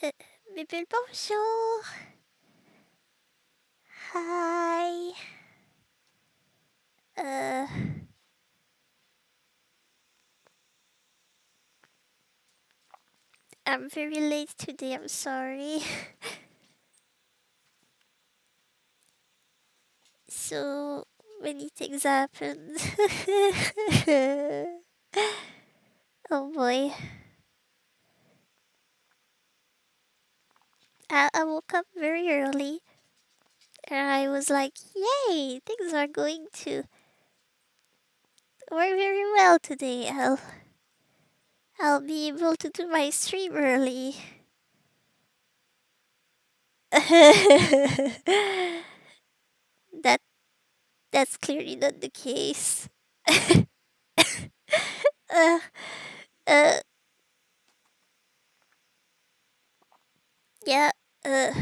Euh, Bébé, bonjour. Hi. Uh, I'm very late today. I'm sorry. So many things happened. Oh boy. I woke up very early and I was like, yay, things are going to work very well today. I'll be able to do my stream early. that that's clearly not the case. uh, uh, yeah, uh,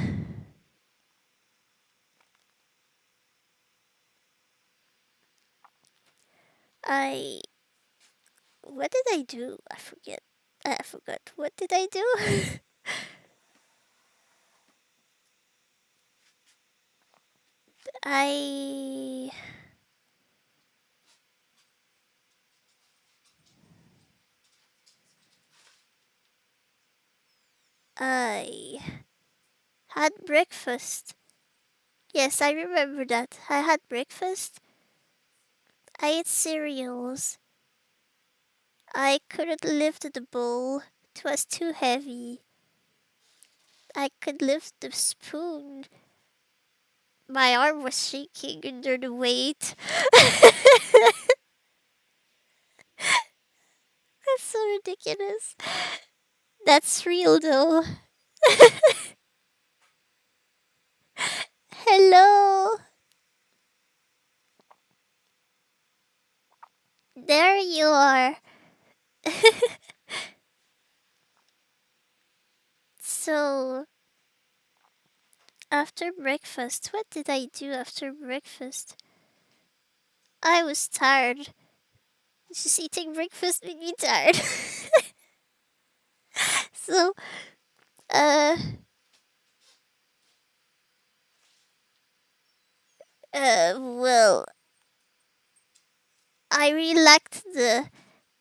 I. What did I do? I forget. I forgot. What did I do? I. I had breakfast. Yes, I remember that. I had breakfast. I ate cereals. I couldn't lift the bowl. It was too heavy. I could lift the spoon. My arm was shaking under the weight. That's so ridiculous. That's real though. Hello. There you are. So, after breakfast, what did I do after breakfast? I was tired. Just eating breakfast made me tired. So, uh, well, I really lacked the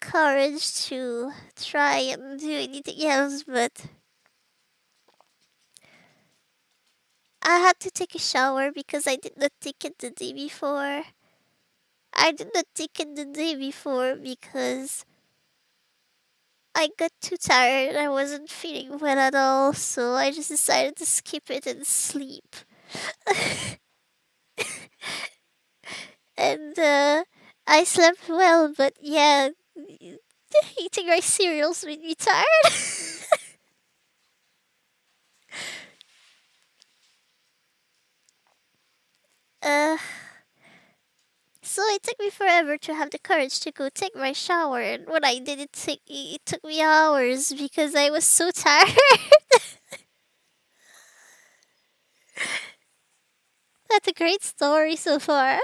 courage to try and do anything else, but I had to take a shower because I did not take it the day before. I did not take it the day before because I got too tired. I wasn't feeling well at all, so I just decided to skip it and sleep. And I slept well, but yeah, eating rice cereals made me tired. uh, so it took me forever to have the courage to go take my shower, and when I did, it took me hours because I was so tired. That's a great story so far.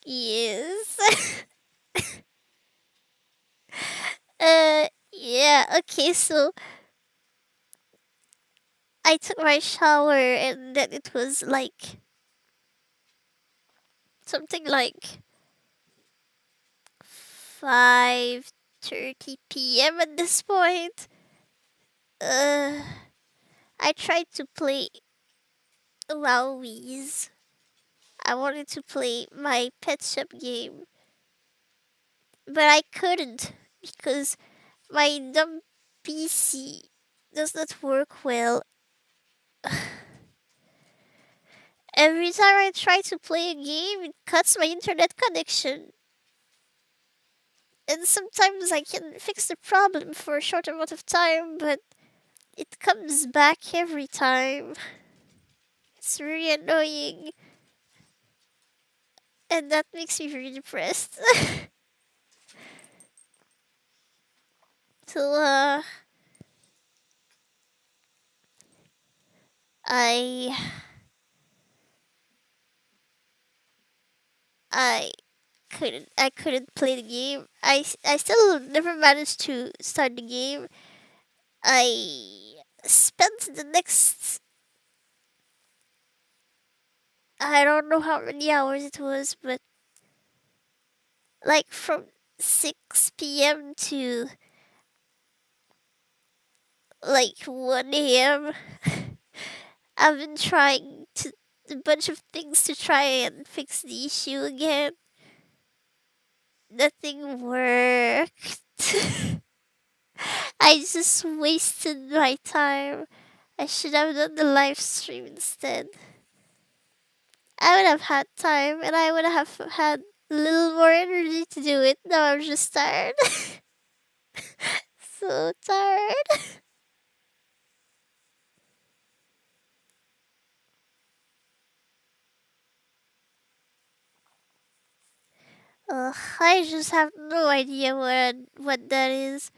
Yes. Yeah, okay, so I took my shower and then it was like something like 5:30 p.m. at this point. Uh, I tried to play WoWies. I wanted to play my Pet Shop game, but I couldn't because my dumb PC does not work well. Every time I try to play a game, it cuts my internet connection. And sometimes I can fix the problem for a short amount of time, but it comes back every time. It's really annoying, and that makes me very depressed. So, I I I couldn't play the game. I still never managed to start the game. I spent the next, I don't know how many hours it was, but like from 6 p.m. to like 1 a.m. I've been trying to a bunch of things to try and fix the issue again. Nothing worked. I just wasted my time. I should have done the live stream instead. I would have had time and I would have had a little more energy to do it. Now I'm just tired. So tired. Ugh, I just have no idea what that is.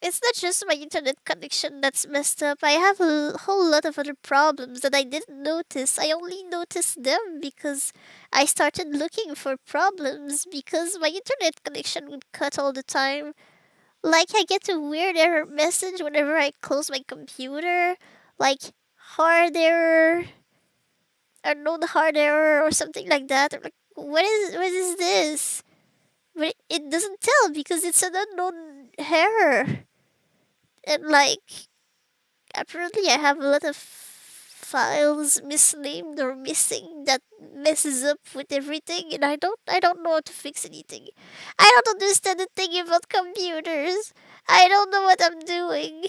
It's not just my internet connection that's messed up. I have a whole lot of other problems that I didn't notice. I only noticed them because I started looking for problems because my internet connection would cut all the time. Like, I get a weird error message whenever I close my computer. Like, hard error, unknown hard error, or something like that. I'm like, what is this? But it doesn't tell because it's an unknown error. And like, apparently I have a lot of files misnamed or missing that messes up with everything, and I don't know how to fix anything. I don't understand a thing about computers. I don't know what I'm doing.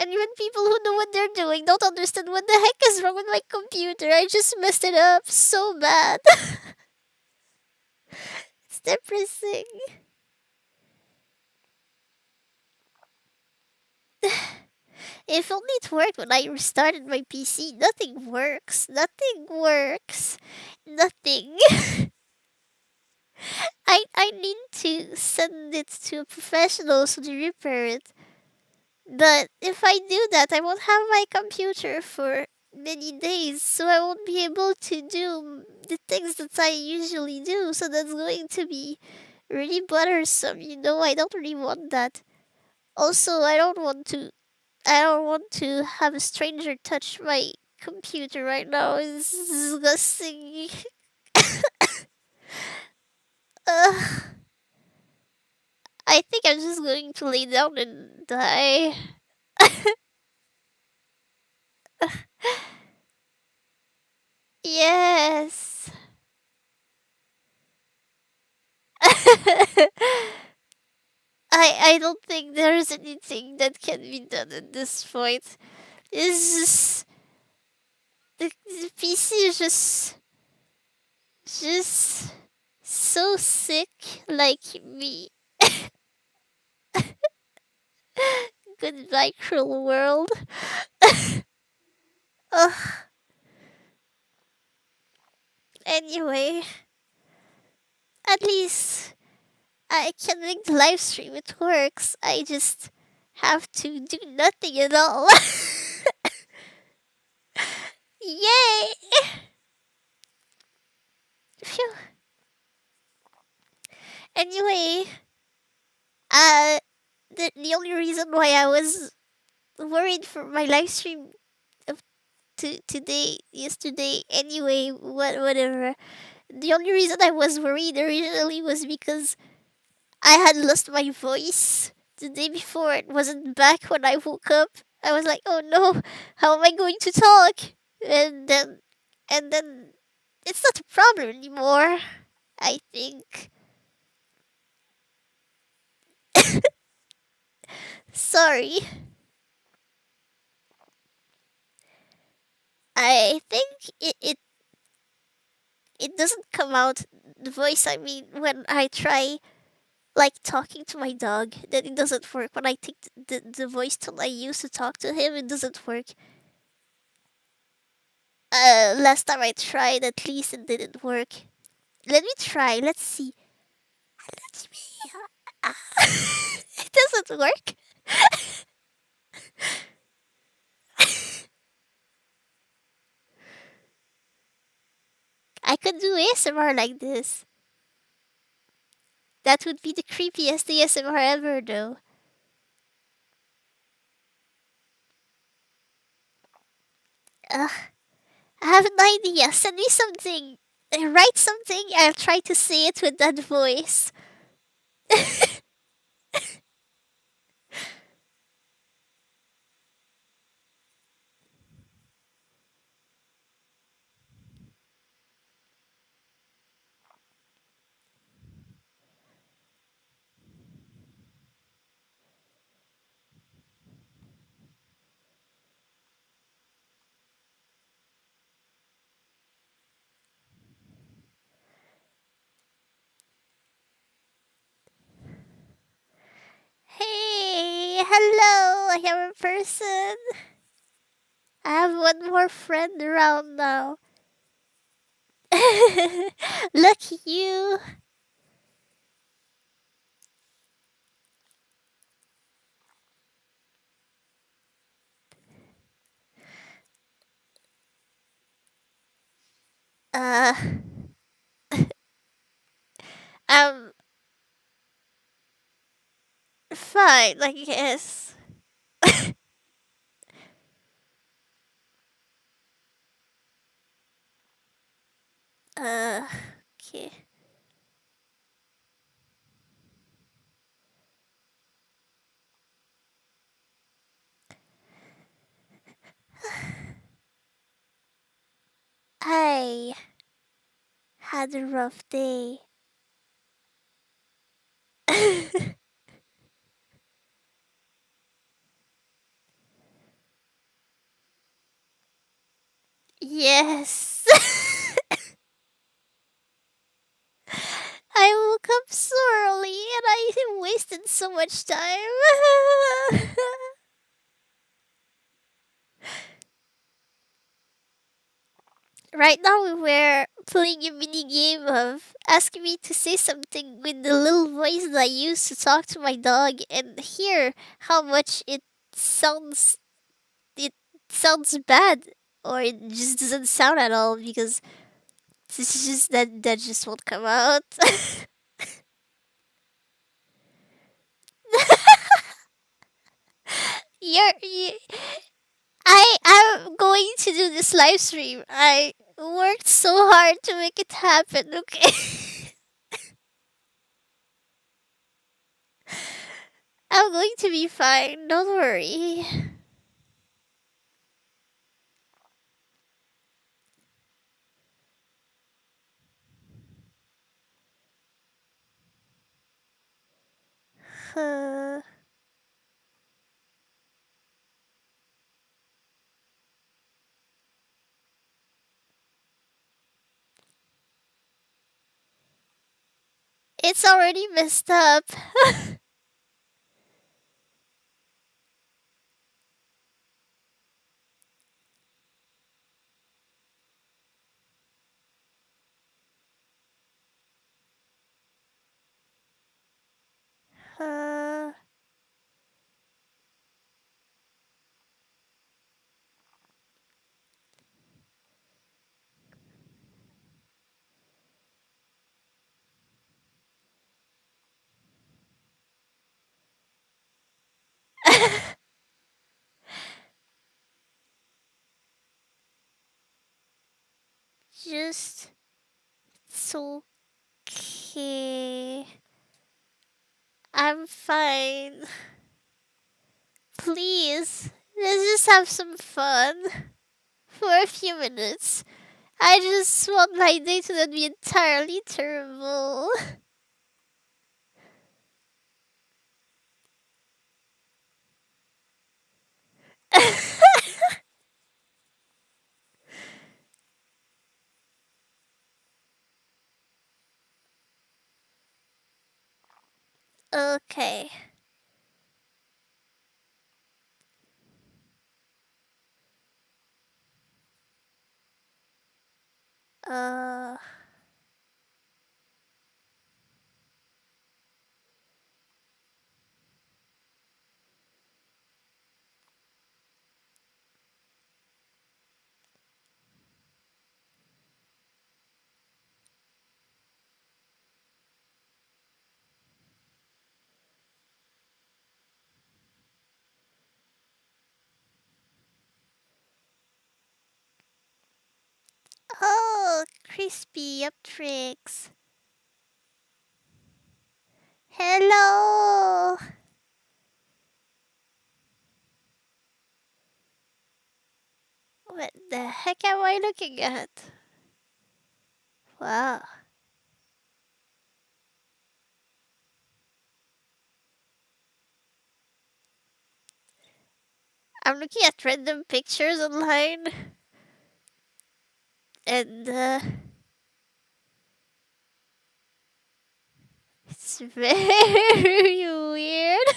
And even people who know what they're doing don't understand what the heck is wrong with my computer. I just messed it up so bad. It's depressing. If only it worked when I restarted my PC. Nothing works. Nothing works. Nothing. I need to send it to a professional so they repair it. But if I do that, I won't have my computer for many days, so I won't be able to do the things that I usually do. So that's going to be really bothersome. I don't really want that. Also, I don't want to have a stranger touch my computer right now. It's disgusting. Ugh. I think I'm just going to lay down and die. Yes. I don't think there is anything that can be done at this point. It's just the PC is just so sick like me. Goodbye, cruel world. Ugh. Anyway, at least I can make the live stream. It works. I just have to do nothing at all. Yay! Phew. Anyway, uh, the only reason why I was worried for my live stream of yesterday, anyway, whatever. The only reason I was worried originally was because I had lost my voice the day before. It wasn't back when I woke up. I was like, oh no, how am I going to talk? And then, and then, it's not a problem anymore. I think. Sorry. I think it doesn't come out the voice. I mean, when I try like talking to my dog, then it doesn't work. When I take the voice tone I used to talk to him, it doesn't work. Last time I tried, at least it didn't work. Let me try. Let's see. Let me. It doesn't work. I could do ASMR like this. That would be the creepiest ASMR ever, though. Ugh, I have an idea. Send me something. Write something. I'll try to say it with that voice. Hey, hello. I am a person. I have one more friend around now. Lucky you. Uh, I'm fine, I guess. Uh, okay. I had a rough day. Yes. I woke up so early and I wasted so much time. Right now we're playing a mini game of asking me to say something with the little voice that I use to talk to my dog and hear how much it sounds bad or it just doesn't sound at all because this is just that just won't come out. You I'm going to do this live stream. I worked so hard to make it happen, okay? I'm going to be fine. Don't worry. Uh, it's already messed up. Uh, just it's okay. I'm fine. Please, let's just have some fun for a few minutes. I just want my day to not be entirely terrible. Okay. Uh, Crispy up tricks. Hello. What the heck am I looking at? Wow. I'm looking at random pictures online. And it's very weird.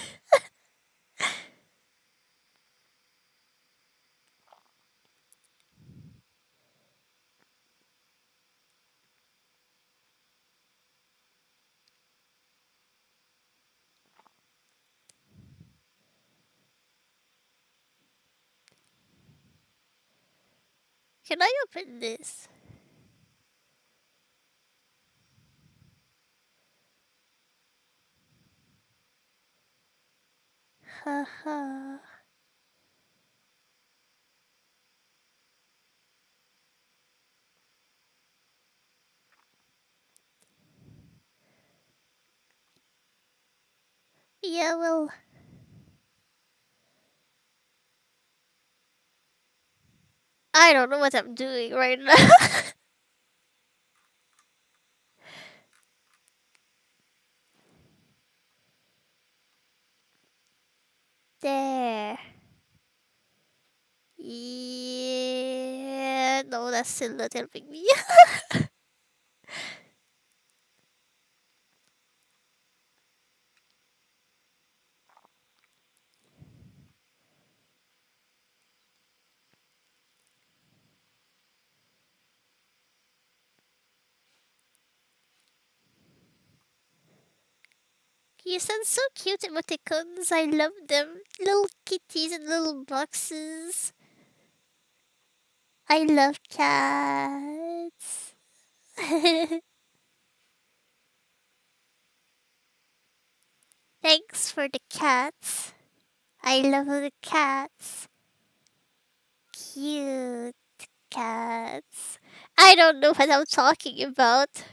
Can I open this? Haha. Yeah, well, I don't know what I'm doing right now. There. Yeah, no, that's still not helping me. You sent so cute emoticons. I love them. Little kitties and little boxes. I love cats. Thanks for the cats. I love the cats. Cute cats. I don't know what I'm talking about.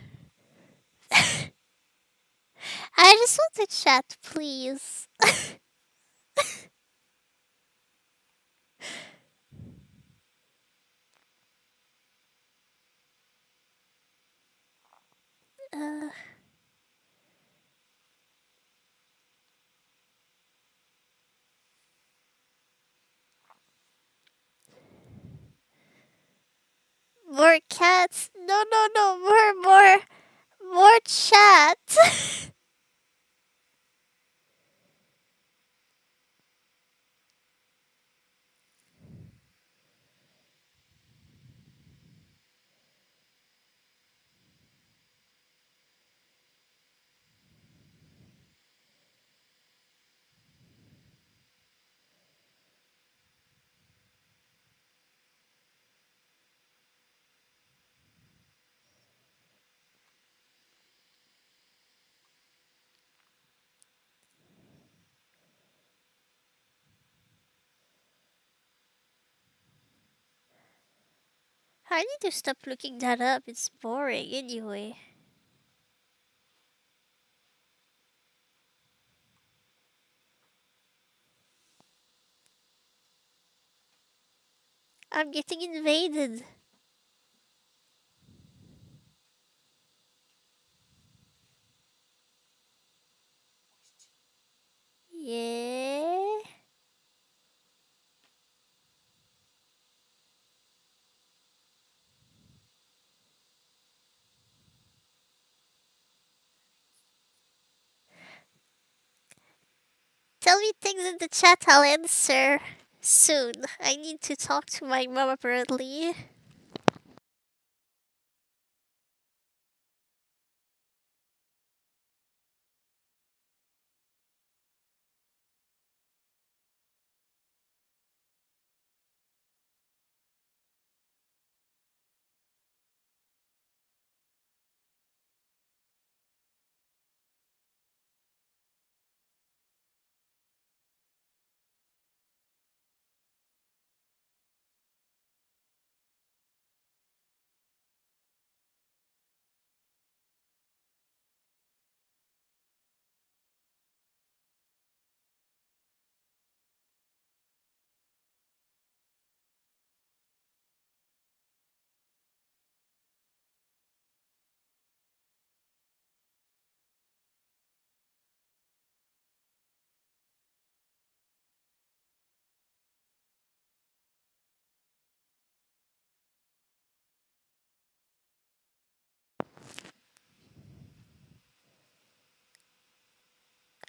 I just want to chat, please. Uh, more cats. No, no, no. More chat. I need to stop looking that up. It's boring anyway. I'm getting invaded. Yeah. Tell me things in the chat. I'll answer soon. I need to talk to my mom apparently.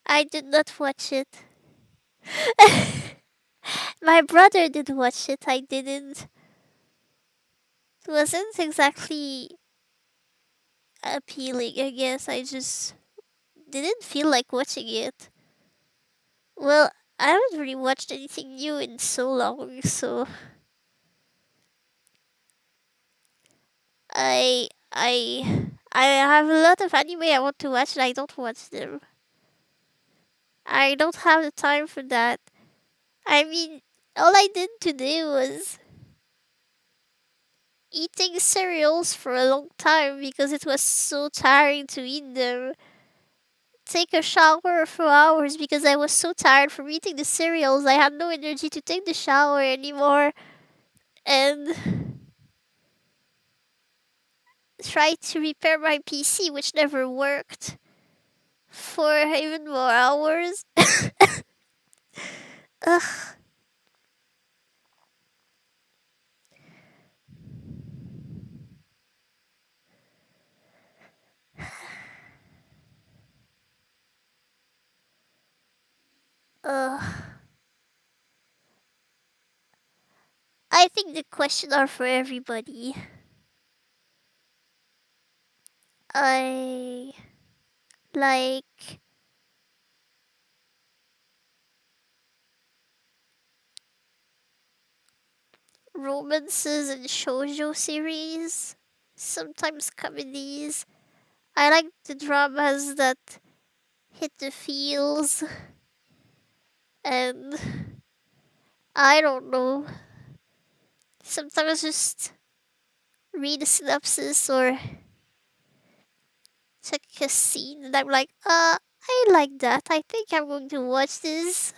I did not watch it. My brother did watch it. I didn't. It wasn't exactly appealing, I guess. I just didn't feel like watching it. Well, I haven't really watched anything new in so long, so I have a lot of anime I want to watch and I don't watch them. I don't have the time for that. I mean, all I did today was eating cereals for a long time because it was so tiring to eat them. Take a shower for hours because I was so tired from eating the cereals. I had no energy to take the shower anymore. And tried to repair my PC, which never worked for even more hours. Ugh. Ugh. I think the questions are for everybody. I like romances and shoujo series, sometimes comedies. I like the dramas that hit the feels, and I don't know. Sometimes just read a synopsis or check a scene, and I'm like, I like that. I think I'm going to watch this.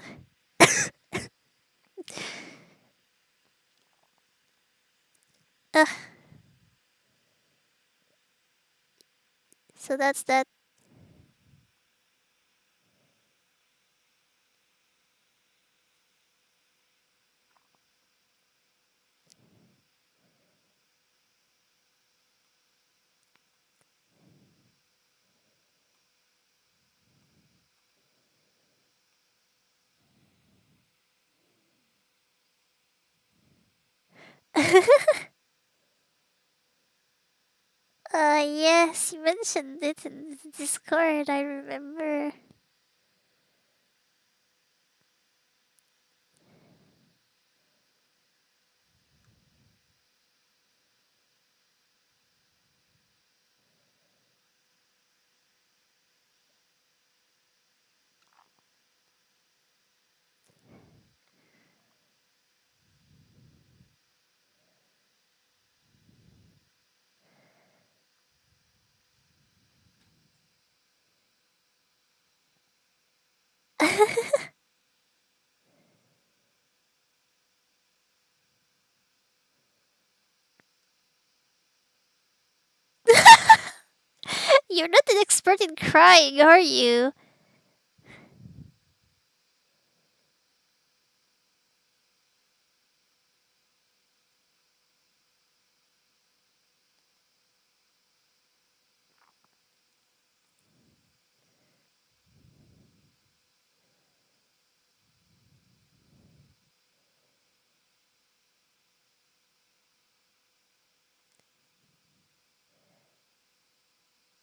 Uh, so that's that. Yes, you mentioned it in the Discord. I remember. You're not an expert in crying, are you?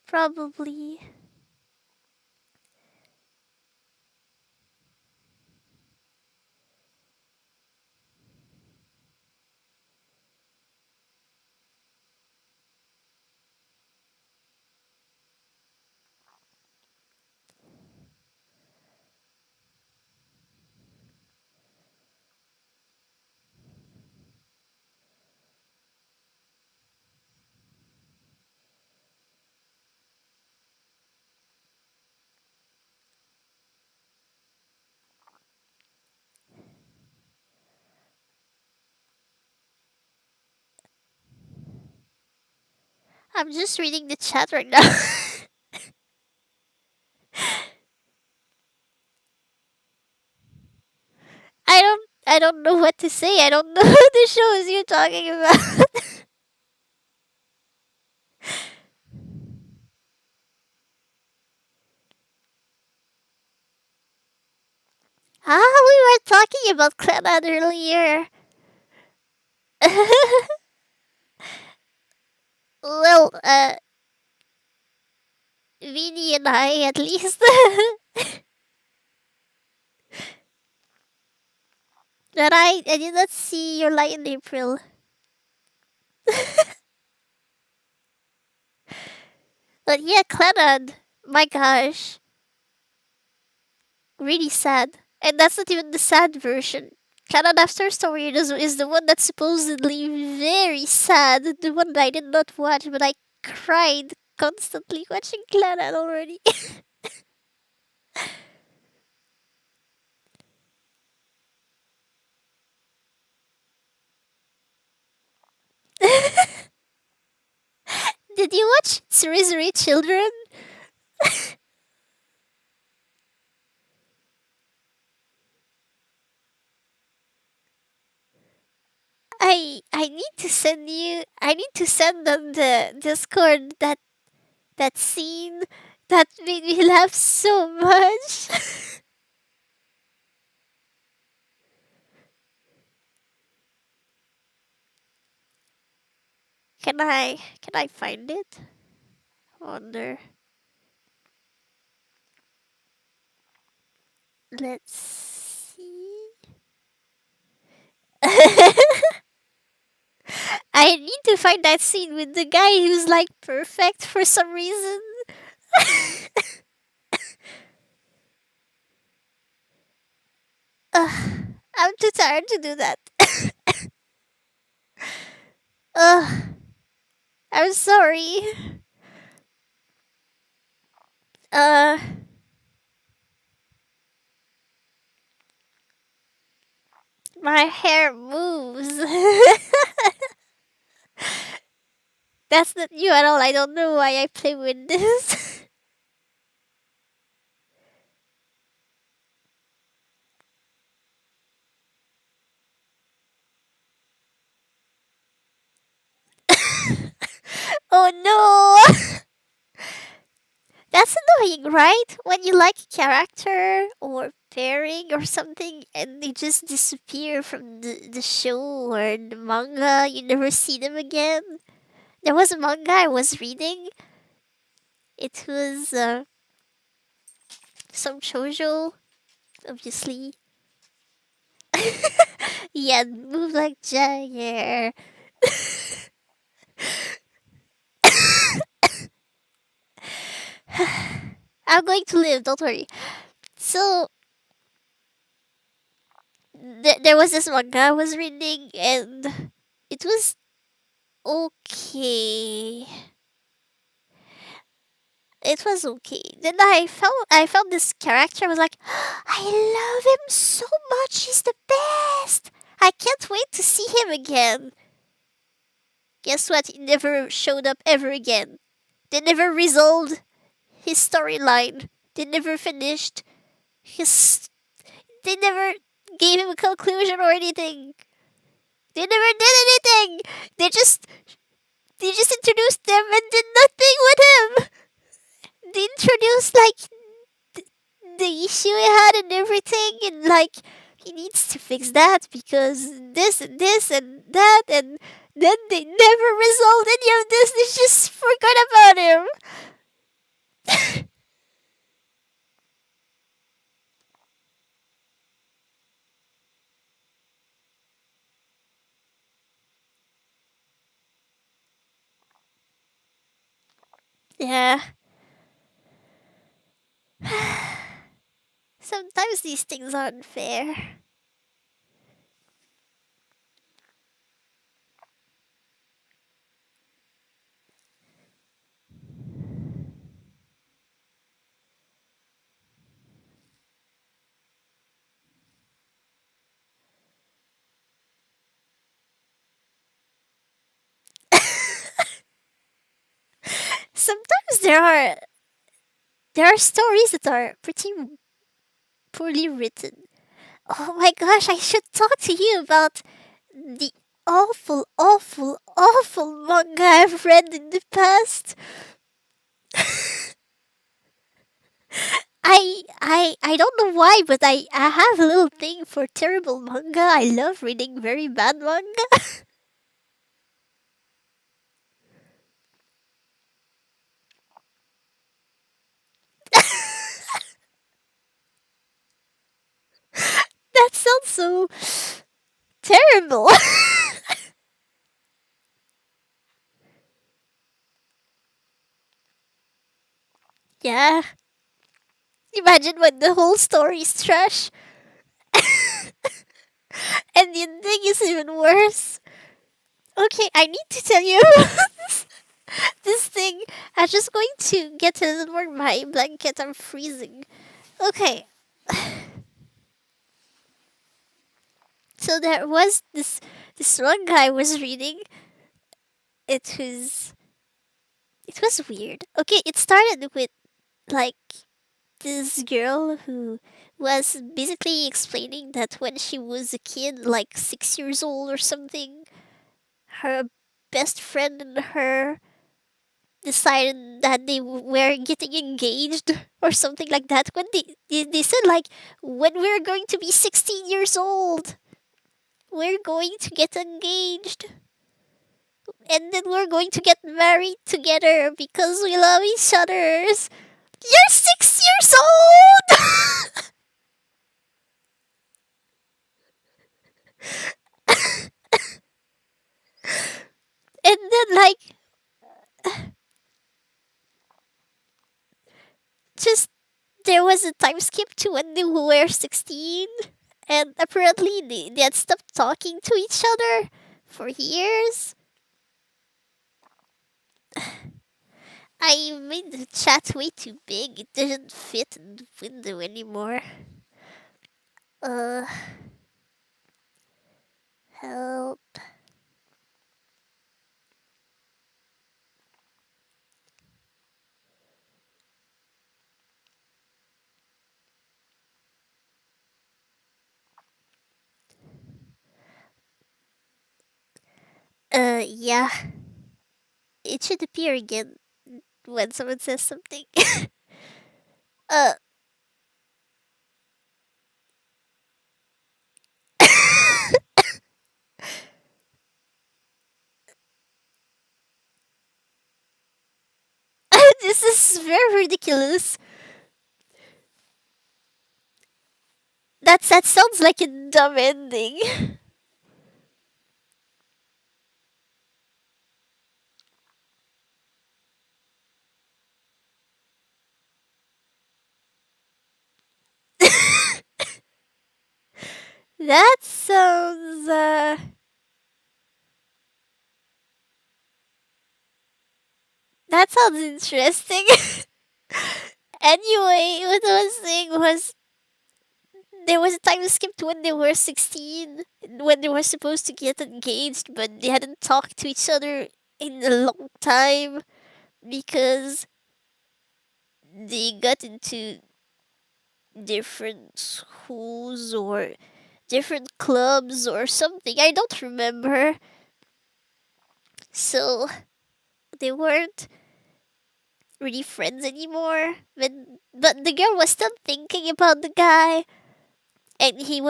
Probably. I'm just reading the chat right now. I don't know what to say. I don't know the shows you're talking about. talking about Clannad earlier. Well, Vinny and I, at least. But I did not see your light in April. But yeah, Clannad. My gosh. Really sad. And that's not even the sad version. Clannad After Story is the one that's supposedly very sad. The one that I did not watch, but I cried constantly watching Clannad already. Did you watch Tsurizuri Children? I need to send on the Discord that scene that made me laugh so much. Can I find it? Wonder. Let's see. I need to find that scene with the guy who's like perfect for some reason. Ugh, I'm too tired to do that. Ugh, I'm sorry. Uh, my hair moves. That's not you at all. I don't know why I play with this. Oh no! That's annoying, right? When you like a character or pairing or something and they just disappear from the show or the manga, you never see them again. There was a manga I was reading. It was some shoujo, obviously. Yeah, move like Jagger. I'm going to live, don't worry. So, there was this manga I was reading, and it was okay. It was okay. Then I found this character. I was like, I love him so much. He's the best. I can't wait to see him again. Guess what? He never showed up ever again. They never resolved his storyline. They never finished his. They never gave him a conclusion or anything. They never did anything. They just they just introduced them and did nothing with him. They introduced like the issue he had and everything, and like he needs to fix that because this and that, and then they never resolved any of this. They just forgot about him. Yeah. Sometimes these things aren't fair. Sometimes there are stories that are pretty poorly written. Oh my gosh, I should talk to you about the awful, awful, awful manga I've read in the past. I don't know why, but I have a little thing for terrible manga. I love reading very bad manga. That sounds so terrible. Yeah. Imagine when the whole story is trash and the ending is even worse. Okay, I need to tell you this thing. I'm just going to get a little more my blanket. I'm freezing. Okay, so there was this one guy was reading. It was it was weird. Okay, it started with like this girl who was basically explaining that when she was a kid, like 6 years old or something, her best friend and her decided that they were getting engaged or something like that. When they said like, when we're going to be 16 years old, we're going to get engaged, and then we're going to get married together because we love each other. You're 6 years old. And then like, just there was a time skip to when they were 16, and apparently they had stopped talking to each other for years. I made the chat way too big. It doesn't fit in the window anymore. Uh, help. Yeah. It should appear again when someone says something. uh, this is very ridiculous. That sounds like a dumb ending. That sounds that sounds interesting. Anyway, what I was saying was there was a time skipped when they were 16, when they were supposed to get engaged, but they hadn't talked to each other in a long time because they got into different schools or different clubs or something. I don't remember. So they weren't really friends anymore. But the girl was still thinking about the guy, and he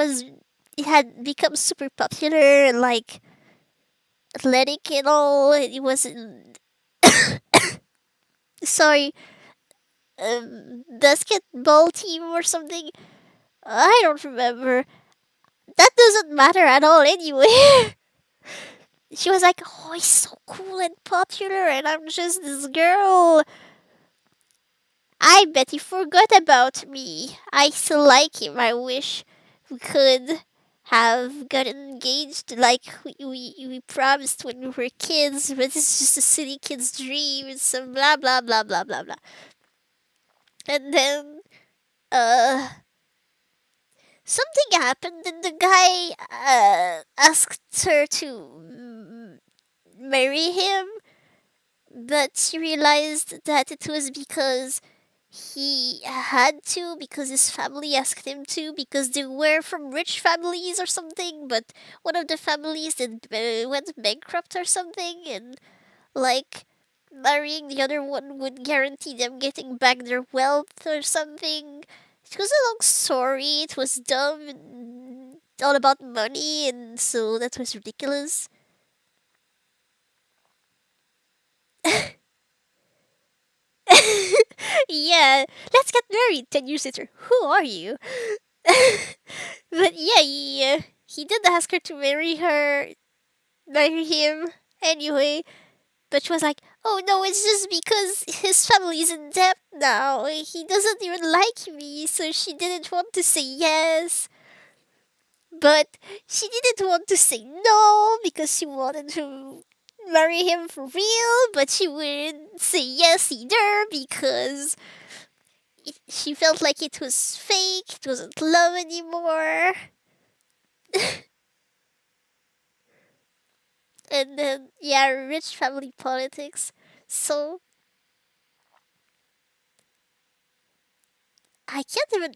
had become super popular, like athletic and all. And he was in, sorry, basketball team or something. I don't remember. That doesn't matter at all anyway. She was like, "Oh, he's so cool and popular, and I'm just this girl. I bet he forgot about me. I still like him. I wish we could have gotten engaged like we promised when we were kids, but it's just a silly kid's dream. It's some blah blah blah blah blah blah." And then, uh, something happened, and the guy asked her to marry him, but she realized that it was because he had to, because his family asked him to, because they were from rich families or something, but one of the families that went bankrupt or something, and like marrying the other one would guarantee them getting back their wealth or something. It was a long story. It was dumb and all about money, and so that was ridiculous. Yeah, let's get married 10 years later. Who are you? But yeah, he did ask her to marry him anyway. But she was like, oh no, it's just because his family's in debt now. He doesn't even like me, so she didn't want to say yes. But she didn't want to say no because she wanted to marry him for real, but she wouldn't say yes either because she felt like it was fake, it wasn't love anymore. And then, yeah, rich family politics. So, I can't even.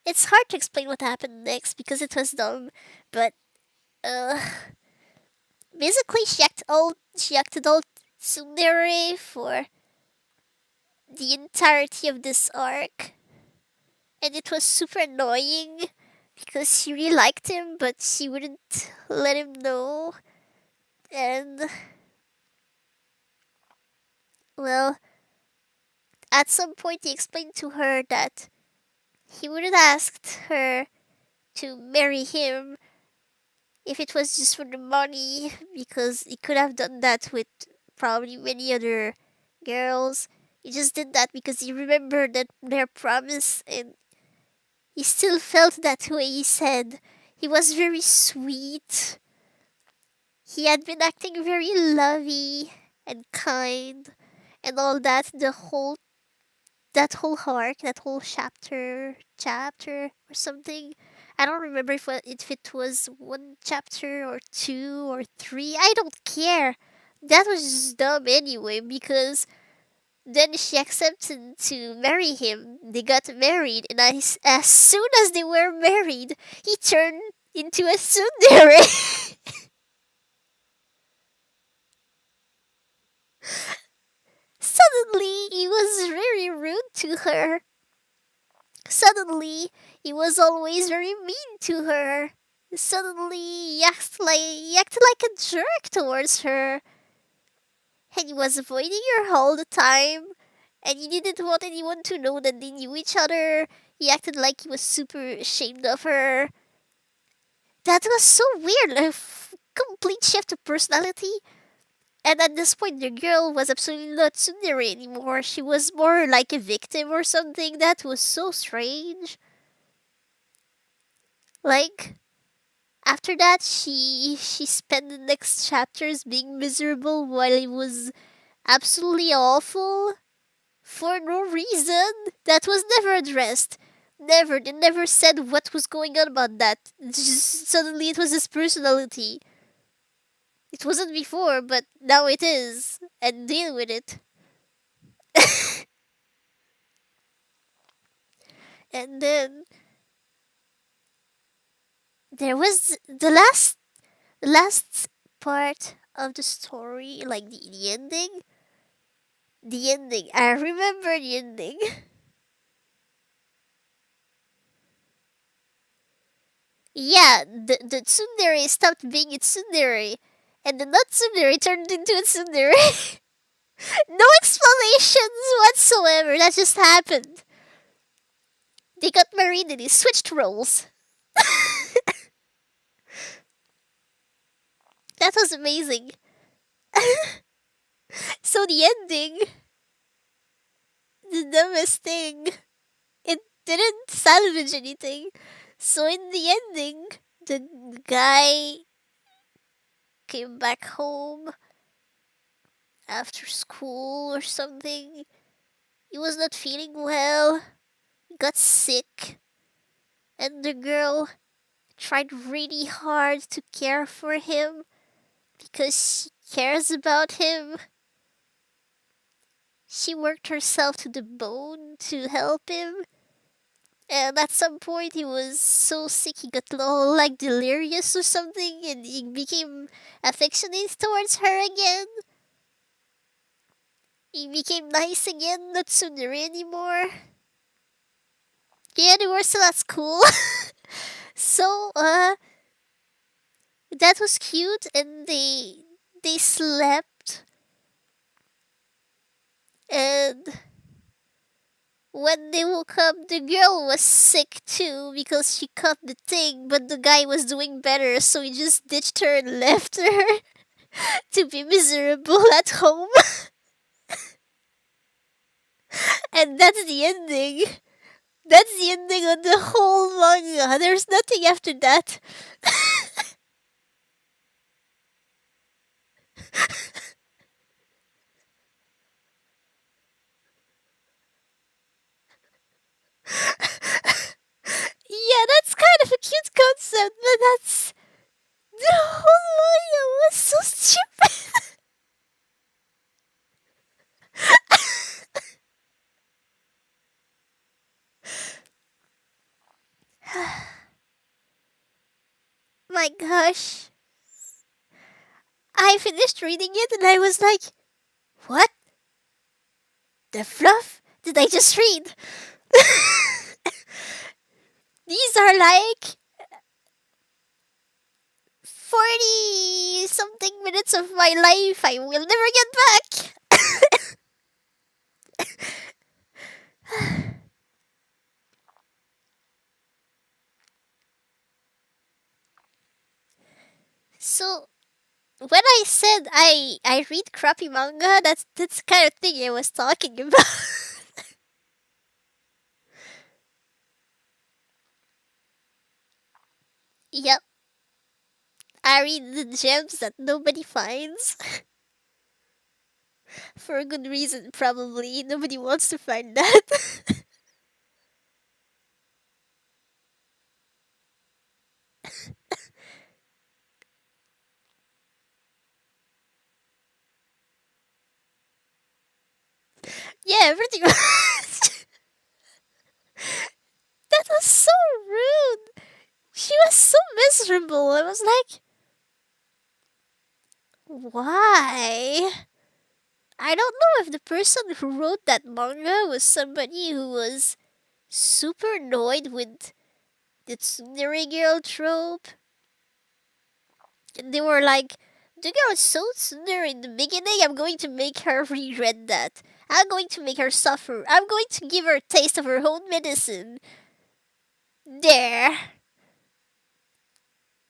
It's hard to explain what happened next because it was dumb, but, uh, basically, she acted all tsundere for the entirety of this arc, and it was super annoying because she really liked him, but she wouldn't let him know. And, well, at some point, he explained to her that he wouldn't asked her to marry him if it was just for the money, because he could have done that with probably many other girls. He just did that because he remembered that their promise, and he still felt that way. He said he was very sweet. He had been acting very lovey and kind and all that the whole arc, that whole chapter or something. I don't remember if it was one chapter or two or three. I don't care. That was just dumb anyway because then she accepted to marry him. They got married, and as soon as they were married, he turned into a tsundere. Suddenly, he was very rude to her. Suddenly, he was always very mean to her. Suddenly, he acted like a jerk towards her, and he was avoiding her all the time. And he didn't want anyone to know that they knew each other. He acted like he was super ashamed of her. That was so weird. Complete shift of personality. And at this point, the girl was absolutely not tsundere anymore. She was more like a victim or something. That was so strange. Like, after that, she spent the next chapters being miserable while it was absolutely awful for no reason that was never addressed. Never. They never said what was going on about that. Just suddenly it was his personality. It wasn't before, but now it is. And deal with it. And then there was the last part of the story, like the ending. The ending. I remember the ending. Yeah, the tsundere stopped being a tsundere, and the not tsundere turned into a tsundere. No explanations whatsoever. That just happened. They got married and they switched roles. That was amazing. So the ending, the dumbest thing, it didn't salvage anything. So in the ending, the guy came back home after school or something. He was not feeling well. He got sick. And the girl tried really hard to care for him because she cares about him. She worked herself to the bone to help him. And at some point, he was so sick he got all like delirious or something, and he became affectionate towards her again. He became nice again, not tsundere anymore. Yeah, they were still at school. So, that was cute, and they slept, and when they woke up, the girl was sick too because she caught the thing, but the guy was doing better, so he just ditched her and left her to be miserable at home. And that's the ending. That's the ending of the whole manga. There's nothing after that. Yeah, that's kind of a cute concept, but that's the whole manga was so stupid. My gosh. I finished reading it and I was like, what? The fluff? Did I just read? These are like 40 something minutes of my life I will never get back. So, when I said I read crappy manga, that's the kind of thing I was talking about. Yep, I read the gems that nobody finds. For a good reason, probably. Nobody wants to find that. Yeah, pretty much. That was so rude. She was so miserable. I was like, why? I don't know if the person who wrote that manga was somebody who was super annoyed with the tsundere girl trope. And they were like, the girl is so tsundere in the beginning, I'm going to make her regret that. I'm going to make her suffer. I'm going to give her a taste of her own medicine. There.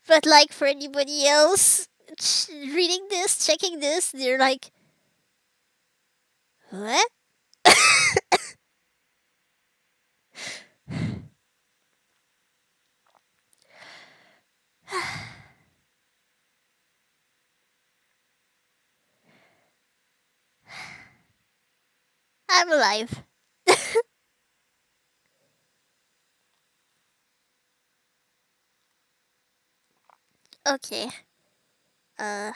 But like for anybody else reading this, checking this, they're like, what? I'm alive. Okay. Uh,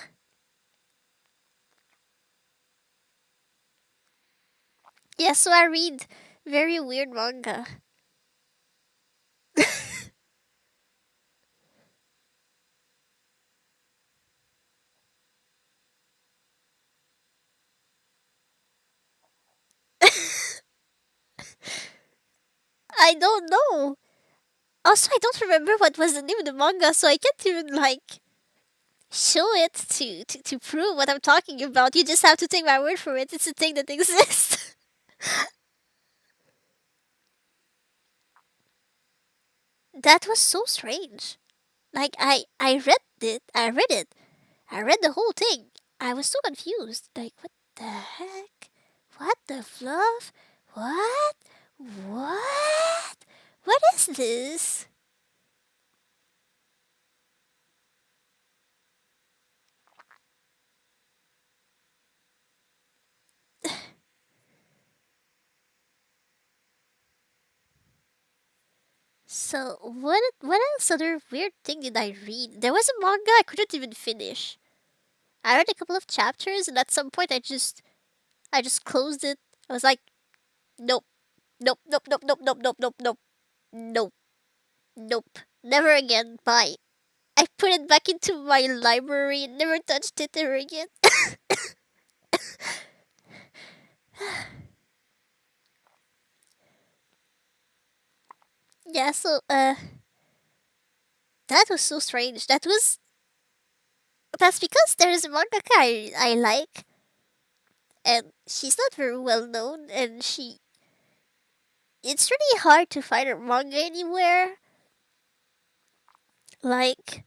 yeah, so I read very weird manga. I don't know. Also, I don't remember what was the name of the manga, so I can't even like show it to prove what I'm talking about. You just have to take my word for it. It's a thing that exists. That was so strange. Like I read it. I read it. I read the whole thing. I was so confused. Like what the heck? What the fluff? What? What? What is this? So what else other weird thing did I read? There was a manga I couldn't even finish. I read a couple of chapters and at some point I just closed it. I was like, nope, nope, nope, nope, nope, nope, nope, nope, nope, nope, nope. Never again. Bye. I put it back into my library and never touched it ever again. Yeah, so that was so strange. That's because there is a mangaka I like, and she's not very well known, and she it's really hard to find her manga anywhere. Like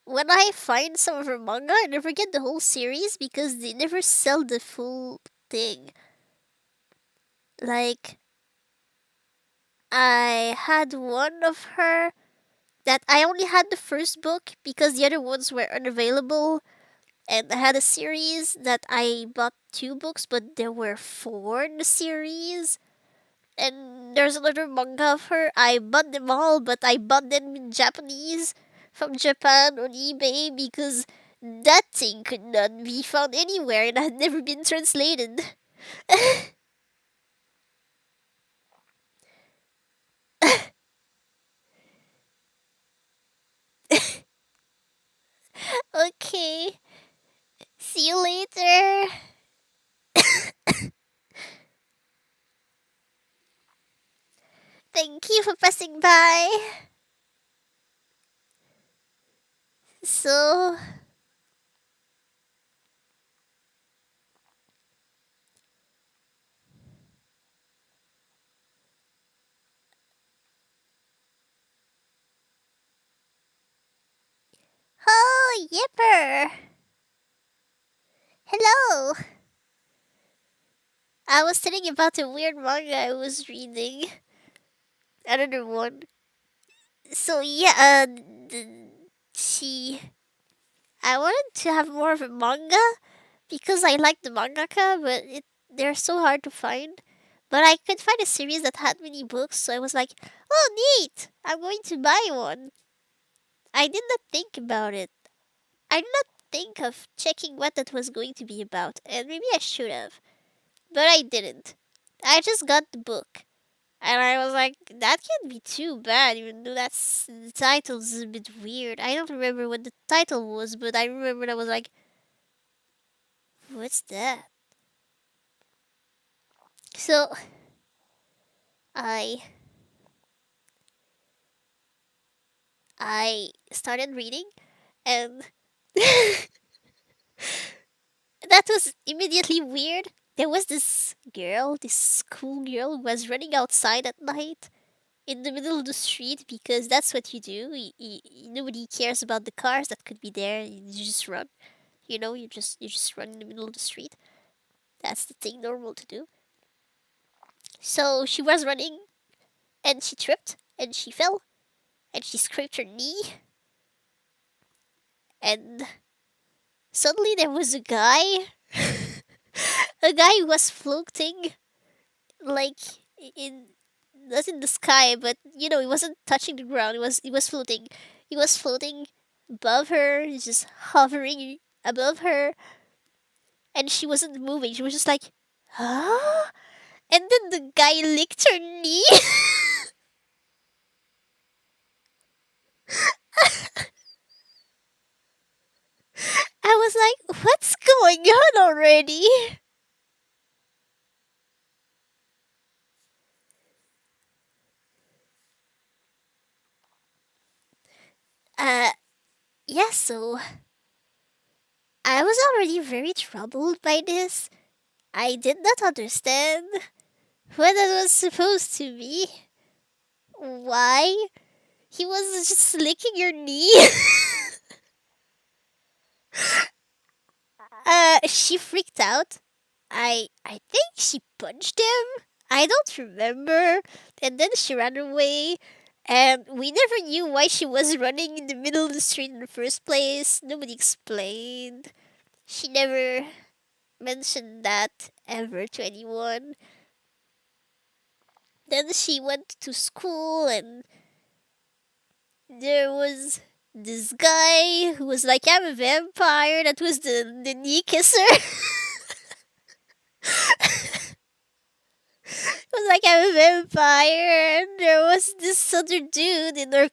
when I find some of her manga, I never get the whole series because they never sell the full thing. Like I had one of her that I only had the first book because the other ones were unavailable, and I had a series that I bought two books, but there were four in the series. And there's another manga of her. I bought them all, but I bought them in Japanese from Japan on eBay because that thing could not be found anywhere and had never been translated. Okay, see you later. Thank you for passing by. So, oh, Yipper. Hello. I was telling you about a weird manga I was reading. Another one. So yeah, she. I wanted to have more of a manga because I like the mangaka, but they're so hard to find. But I could find a series that had many books, so I was like, "Oh, neat! I'm going to buy one." I did not think about it. I did not think of checking what that was going to be about, and maybe I should have, but I didn't. I just got the book. And I was like, that can't be too bad, even though the title's a bit weird. I don't remember what the title was, but I remember I was like, what's that? So I I started reading, and that was immediately weird. There was this girl, this school girl, who was running outside at night in the middle of the street because that's what you do. Nobody cares about the cars that could be there. You just run. You just run in the middle of the street. That's the thing normal to do. So she was running and she tripped and she fell and she scraped her knee, and suddenly there was a guy, a guy who was floating like in not in the sky, but he wasn't touching the ground. He was floating. He was floating above her, just hovering above her, and she wasn't moving. She was just like, huh? And then the guy licked her knee. I was like, what's going on already? Uh, yeah, so I was already very troubled by this. I did not understand what it was supposed to be. Why? He was just licking your knee. She freaked out. I think she punched him. I don't remember. And then she ran away. And we never knew why she was running in the middle of the street in the first place. Nobody explained. She never mentioned that ever to anyone. Then she went to school, and there was this guy who was like, I'm a vampire. That was the knee kisser. Was like, I'm a vampire. And there was this other dude in her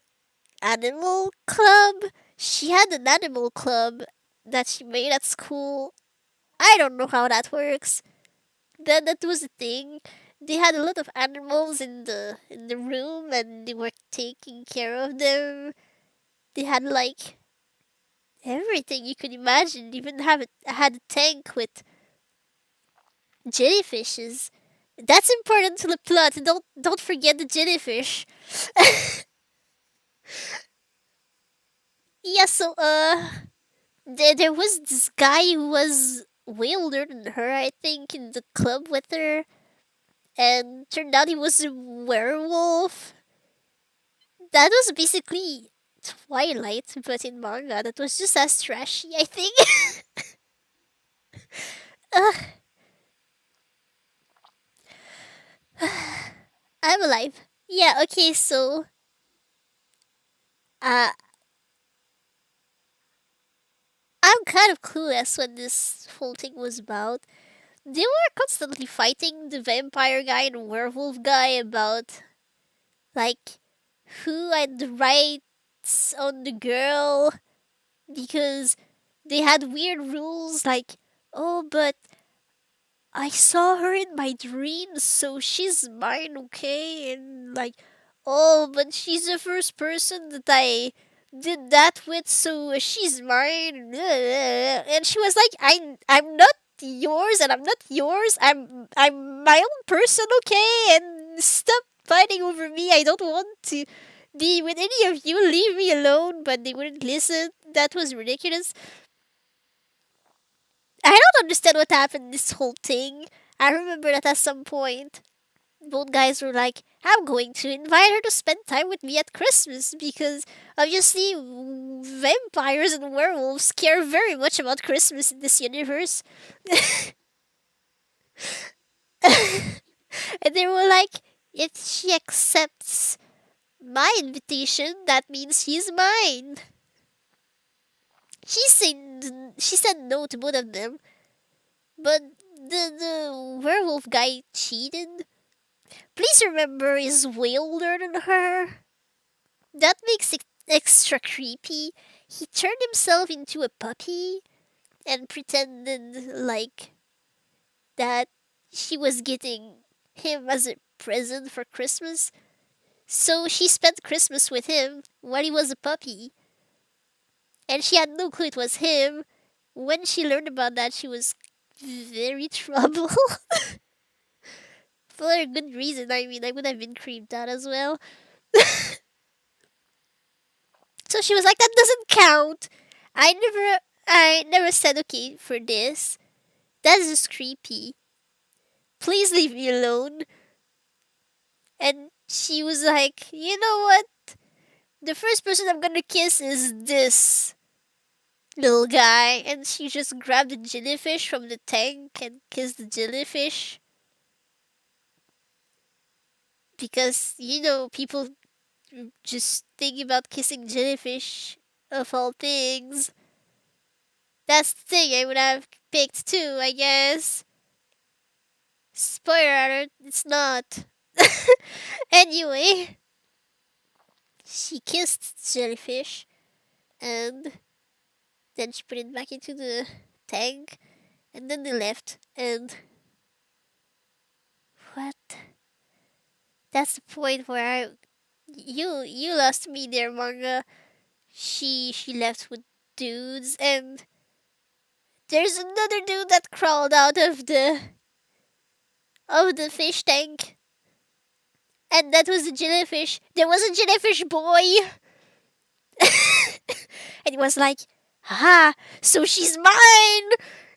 animal club. She had an animal club that she made at school. I don't know how that works. Then that was the thing. they had a lot of animals in the room, and they were taking care of them. They had like everything you could imagine. Even had a tank with jellyfishes. That's important to the plot. Don't forget the jellyfish. Yeah, so there was this guy who was way older than her, I think, in the club with her, and turned out he was a werewolf. That was basically Twilight, but in manga. That was just as trashy, I think. Ugh, I'm alive. Yeah, okay, so uh I'm kind of clueless what this whole thing was about. They were constantly fighting the vampire guy and werewolf guy about like who had the rights on the girl, because they had weird rules like, oh, but I saw her in my dreams, so she's mine, okay? And like, oh, but she's the first person that I did that with, so she's mine. And she was like, I'm not yours, and I'm not yours. I'm my own person, okay? And stop fighting over me. I don't want to be with any of you. Leave me alone. But they wouldn't listen. That was ridiculous. I don't understand what happened in this whole thing. I remember that at some point, both guys were like, I'm going to invite her to spend time with me at Christmas because obviously vampires and werewolves care very much about Christmas in this universe. And they were like, if she accepts my invitation, that means she's mine. She said no to both of them, but the werewolf guy cheated. Please remember, is way older than her. That makes it extra creepy. He turned himself into a puppy and pretended like that she was getting him as a present for Christmas. So she spent Christmas with him while he was a puppy, and she had no clue it was him. When she learned about that, she was very troubled. For a good reason. I mean, I would have been creeped out as well. So she was like, that doesn't count. I never said okay for this. That is just creepy. Please leave me alone. And she was like, you know what? The first person I'm gonna kiss is this little guy. And she just grabbed the jellyfish from the tank and kissed the jellyfish. Because, people just think about kissing jellyfish of all things. That's the thing I would have picked too, I guess. Spoiler alert, it's not. Anyway, she kissed the jellyfish and then she put it back into the tank and then they left. And what? That's the point where you lost me there, manga. She left with dudes, and there's another dude that crawled out of the fish tank. And that was a jellyfish. There was a jellyfish boy. And he was like, "Ha! So she's mine."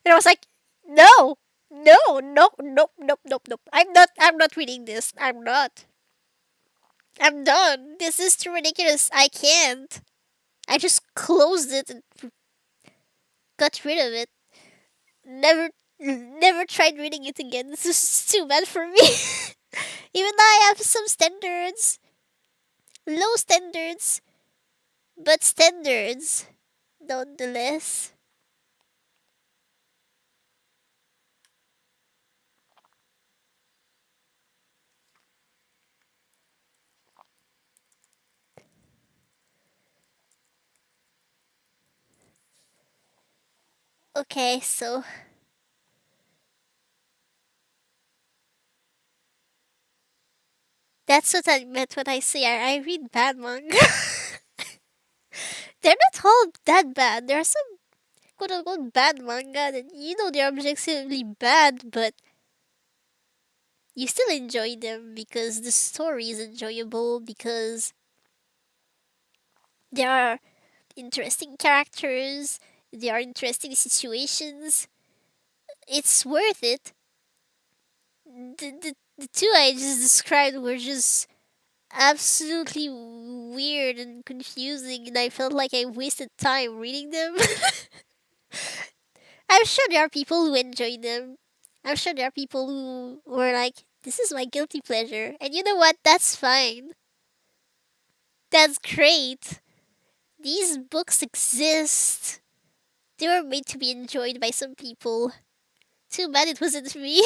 And I was like, "No, no, no, no, no, no, no. I'm not reading this. I'm not. I'm done. This is too ridiculous. I can't." I just closed it and got rid of it. Never, never tried reading it again. This is too bad for me. Even though I have some standards, low standards, but standards nonetheless. Okay, so That's what I meant when I say I read bad manga. They're not all that bad. There are some quote unquote bad manga that they're objectively bad, but you still enjoy them because the story is enjoyable, because there are interesting characters, there are interesting situations. It's worth it. The two I just described were just absolutely weird and confusing, and I felt like I wasted time reading them. I'm sure there are people who enjoy them. I'm sure there are people who were like, this is my guilty pleasure. And you know what? That's fine. That's great. These books exist. They were made to be enjoyed by some people. Too bad it wasn't me.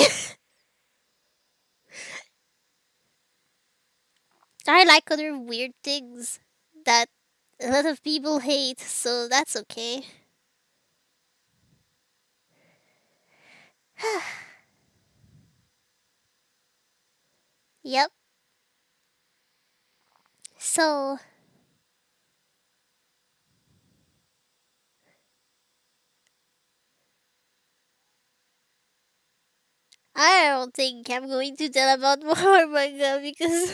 I like other weird things that a lot of people hate, so that's okay. Yep. So, I don't think I'm going to tell about more manga because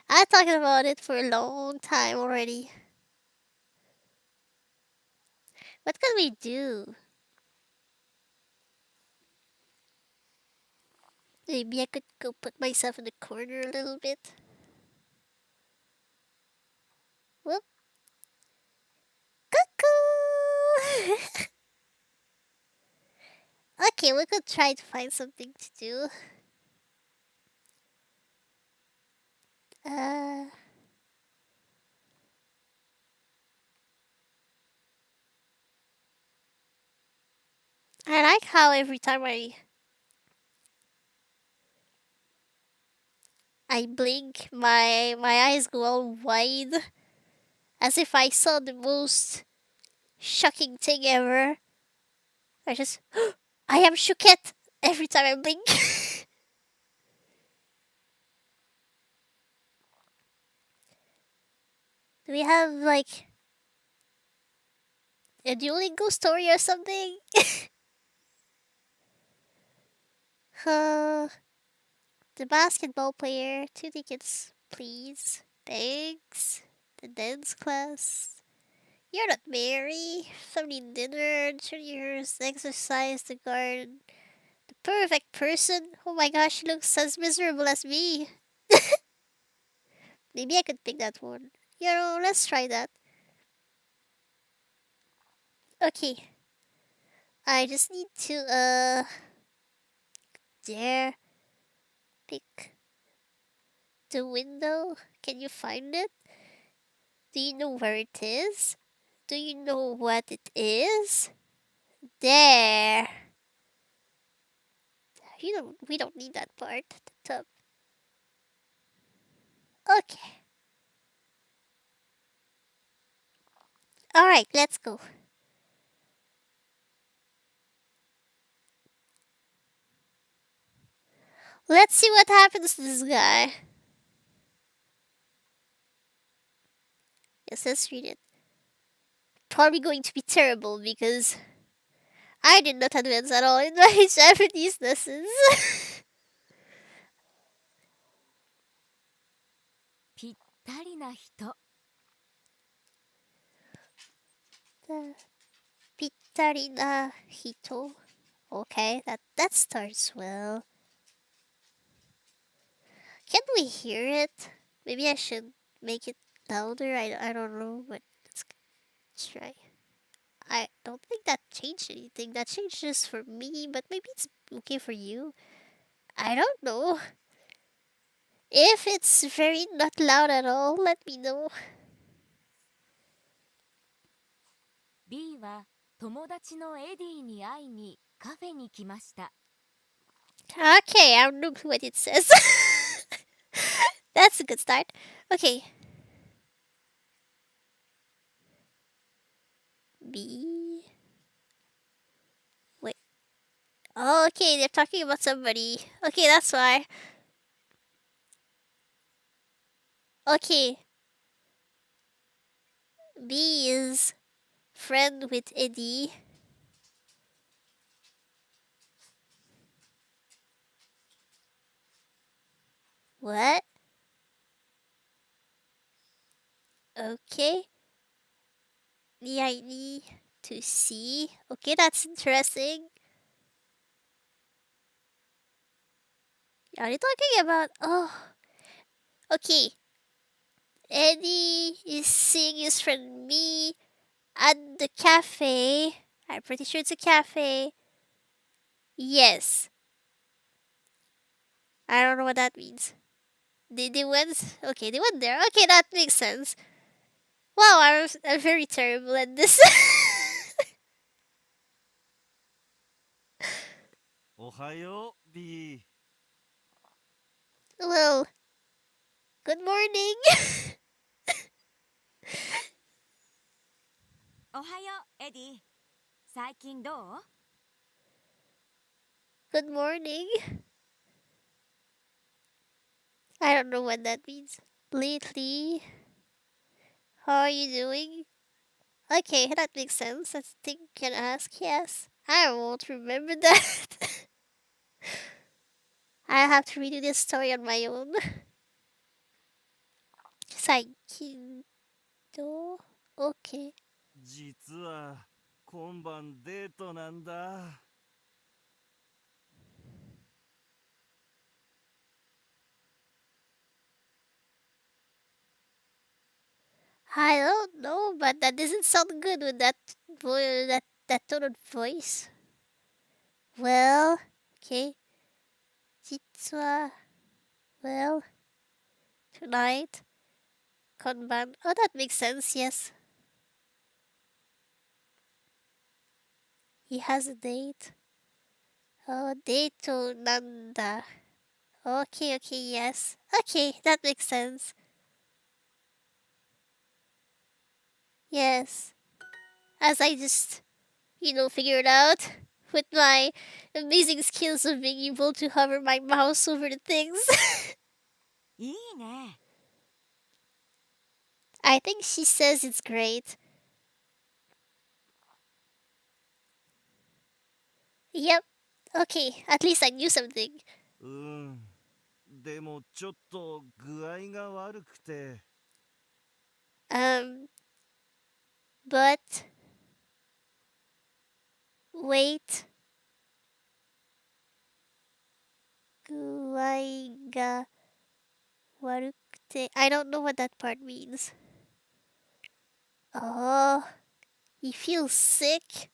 I talked about it for a long time already. What can we do? Maybe I could go put myself in the corner a little bit. Whoop. Cuckoo! Okay, we could try to find something to do. Uh, I like how every time I blink, my eyes go all wide, as if I saw the most shocking thing ever. I just, I am Shuket every time I blink. Do we have like a Duolingo story or something? uh, the basketball player, 2 tickets, please. Thanks. The dance class. You're not Mary. Family dinner, juniors, exercise, the garden. The perfect person. Oh my gosh, she looks as miserable as me. Maybe I could pick that one. Let's try that. Okay. I just need to dare pick the window. Can you find it? Do you know where it is? Do you know what it is? There. We don't need that part at the top. Okay. Alright, let's go. Let's see what happens to this guy. Yes, let's read it. Probably going to be terrible because I did not advance at all in my Japanese lessons. ぴったりな人 The Pittarina Hito. Okay, that starts well. Can we hear it? Maybe I should make it louder. I don't know, but let's try. I don't think that changed anything. That changed just for me, but maybe it's okay for you. I don't know. If it's very not loud at all, let me know. B は友達のエディに会いにカフェに来ました Okay, I don't know what it says. That's a good start. Okay. B. Wait. Oh, okay, they're talking about somebody. Okay, that's why. Okay, B is friend with Eddie. What? Okay. Yeah, I need to see. Okay, that's interesting. Are you talking about? Oh, okay. Eddie is seeing his friend me at the cafe. I'm pretty sure it's a cafe. Yes. I don't know what that means. They went. Okay, they went there. Okay, that makes sense. Wow, I'm very terrible at this. おはよう、B。Well, good morning. おはようエディ。最近どう？ Good morning. I don't know what that means. Lately, how are you doing? Okay, that makes sense. I think you can ask. Yes. I won't remember that. I have to redo this story on my own. 最近どう Okay. 実は今晩デートなんだ。I don't know, but that doesn't sound good with that tone of voice. Well, okay. 実は well, tonight, konban. Oh, that makes sense. Yes, he has a date. Oh, date nanda. Okay, okay, yes. Okay, that makes sense. Yes. As I just, figured out with my amazing skills of being able to hover my mouse over the things. いいね。I think she says it's great. Yep. Okay, at least I knew something. でもちょっと具合が悪くて。Um, but wait. 具合が悪くて I don't know what that part means. Oh, he feels sick.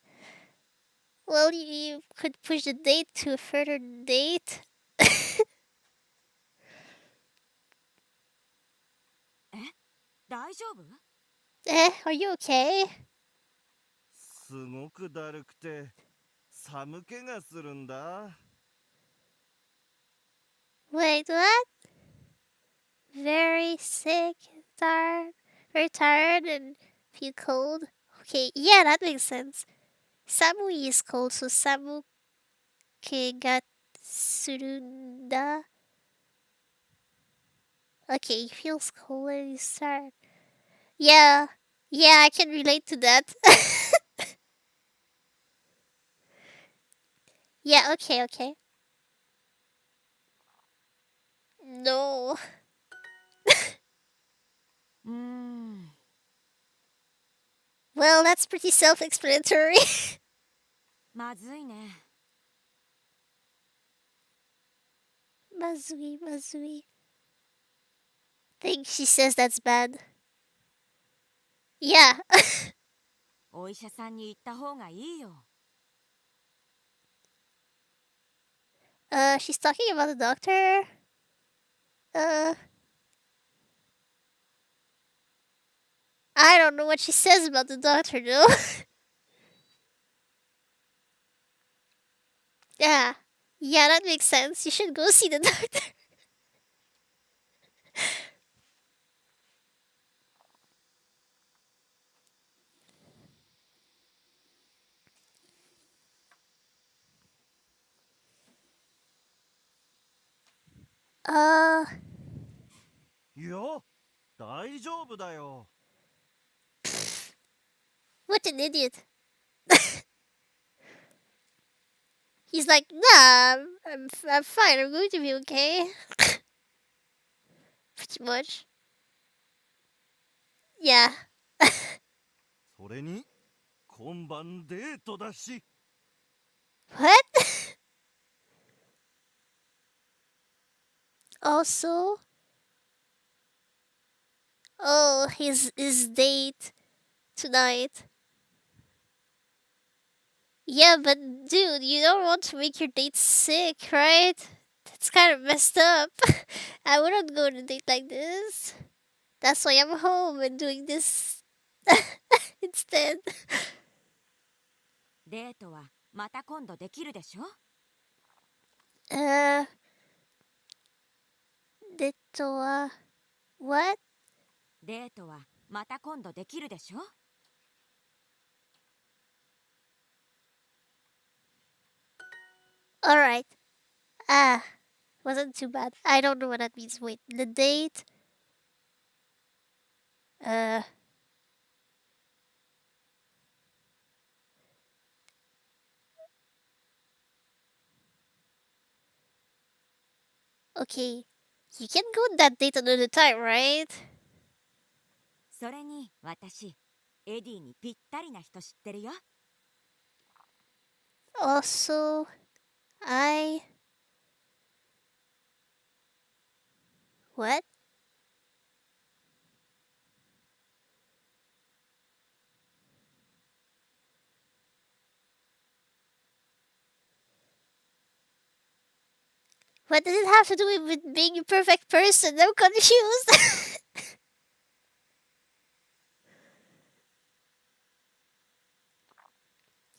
Well, you could push the date to a further date. え、大丈夫？ Are you okay? すごくだるくて寒気がするんだ。Wait, what? Very sick, tired, very tired and feel cold. Okay, yeah, that makes sense. Samui is cold, so samuke ga surunda. Okay, he feels cold and he's tired. Yeah, yeah, I can relate to that. Yeah, okay, okay. No. うーん。Well, that's pretty self-explanatory. まずいね。Mazui, Mazui. Think she says that's bad. Yeah. お医者さんに行った方がいいよ。She's talking about the doctor. Uh, I don't know what she says about the doctor though. Yeah. Yeah, that makes sense. You should go see the doctor. Uh, いや、大丈夫だよ。 What an idiot. He's like, nah, I'm fine. I'm going to be okay. Pretty much. Yeah. それに今晩デートだし。 What? Also, oh, his date tonight. Yeah, but dude, you don't want to make your date sick, right? That's kind of messed up. I wouldn't go on a date like this. That's why I'm home and doing this instead. デートはまた今度できるでしょ。 Uh, what? デートはまた今度できるでしょ。 Alright. Ah, wasn't too bad. I don't know what that means. Wait, the date? Uh, okay. You can go on that date another time, right? それに私、エディにぴったりな人知ってるよ。 Also, What? What does it have to do with being a perfect person? I'm confused.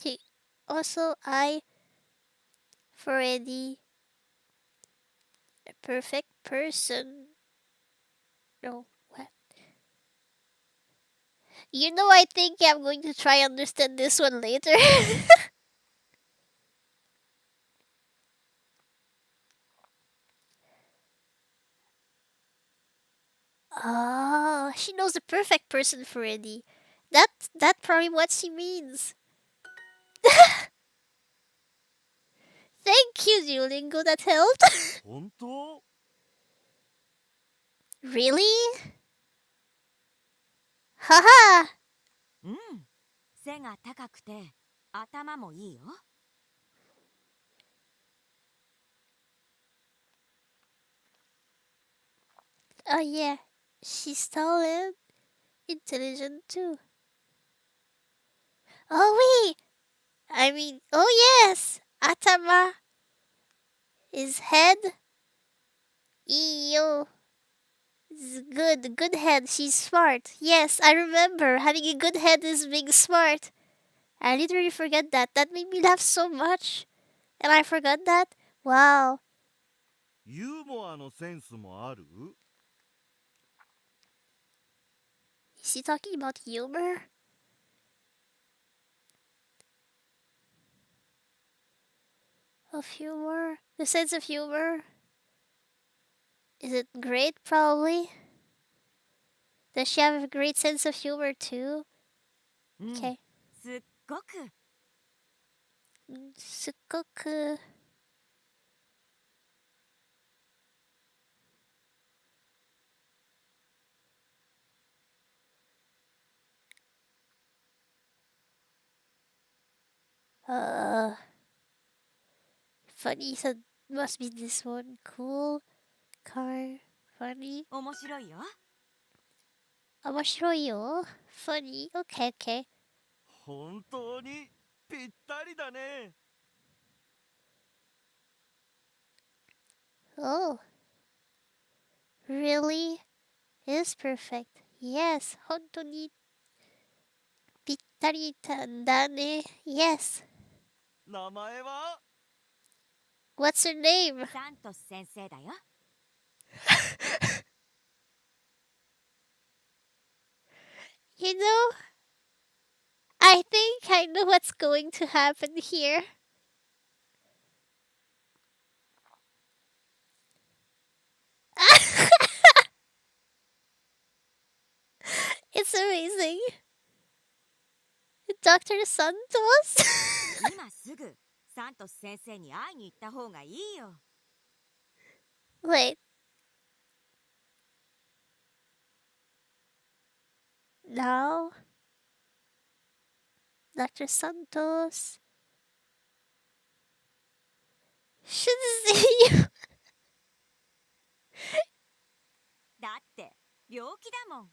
Okay. Also, for Eddie, a perfect person. No, what? You know, I think I'm going to try understand this one later. Oh, she knows the perfect person for Eddie. That probably what she means. Thank you, Duolingo. That helped. 本当？ Really? Haha. うん。背が高くて頭もいいよ。 Oh yeah, she's tall and intelligent too. Oh wait, I mean, oh yes, Atama is head. Iyo. Good head. She's smart. Yes, I remember. Having a good head is being smart. I literally forget that. That made me laugh so much. And I forgot that? Wow. ユーモアのセンスもある？ Is he talking about humor? Of humor? The sense of humor? Is it great? Probably. Does she have a great sense of humor too? うん。 Okay. すっごく。 Sukoku. Funny. So must be this one. Cool. Car. Funny. 面白いよ。 Omoshiroyo. Funny. Okay, okay. 本当にぴったりだね。 Oh. Really? Is perfect. Yes. 本当にぴったりだね. Yes. 名前は？ What's her name? サントス先生だよ。 You know, I think I know what's going to happen here. amazing. Dr. Santos? 今すぐサントス先生に会いに行った方がいいよ。 Wait. Now? Dr. Santos should see you. だって病気だもん。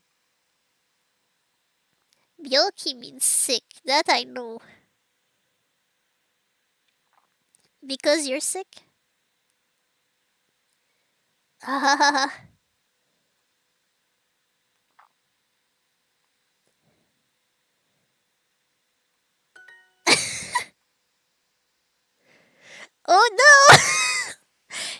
Byoki means sick. That I know. Because you're sick? Ah. Oh no!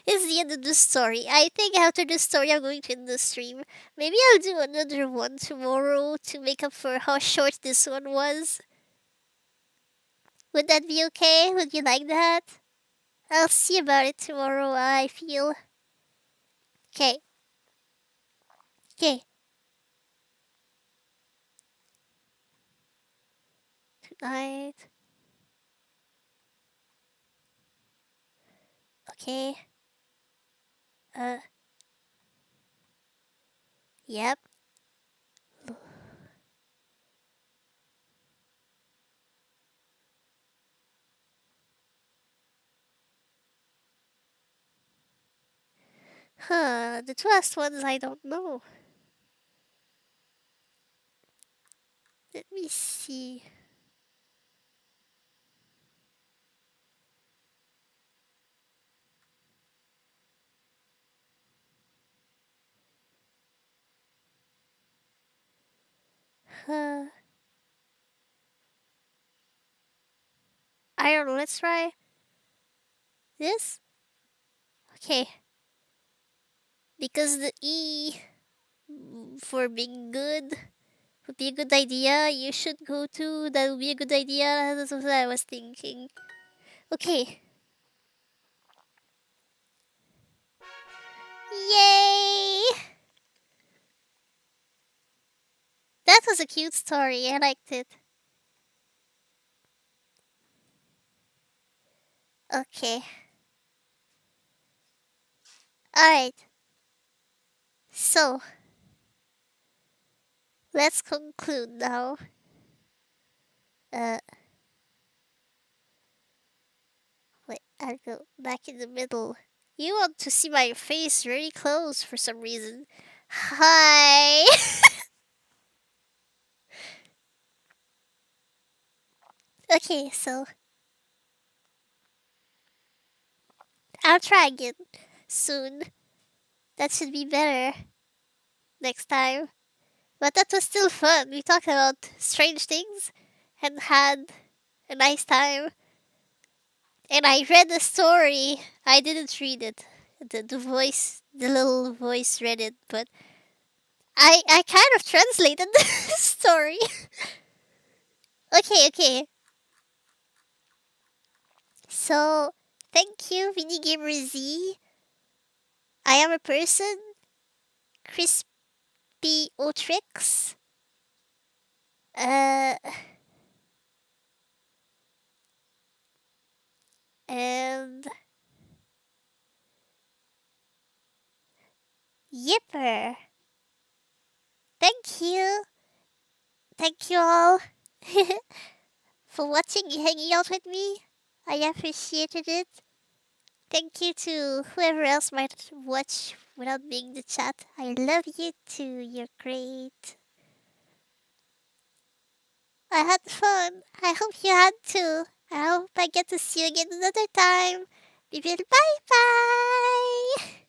It's the end of the story. I think after the story, I'm going to end the stream. Maybe I'll do another one tomorrow to make up for how short this one was. Would that be okay? Would you like that? I'll see about it tomorrow, I feel. Okay. Okay. Tonight. Okay. Yep. Huh, the two last ones I don't know. Let me see. Huh. I don't know, let's try this. Okay. Because the E for being good would be a good idea. You should go to. That would be a good idea. That's what I was thinking. Okay. Yay! That was a cute story. I liked it. Okay. Alright. So, let's conclude now. Wait, I'll go back in the middle. You want to see my face very close for some reason. Hi! Okay, so I'll try again soon. That should be better next time. But that was still fun. We talked about strange things and had a nice time. And I read the story. I didn't read it. The little voice read it, but I kind of translated the story. Okay. So, thank you, Minigamer Z. I am a person, Crispy Otrix. And Yipper. Thank you. Thank you all for watching and hanging out with me. I appreciated it. Thank you to whoever else might watch without being in the chat. I love you too. You're great. I had fun. I hope you had too. I hope I get to see you again another time. Bye bye.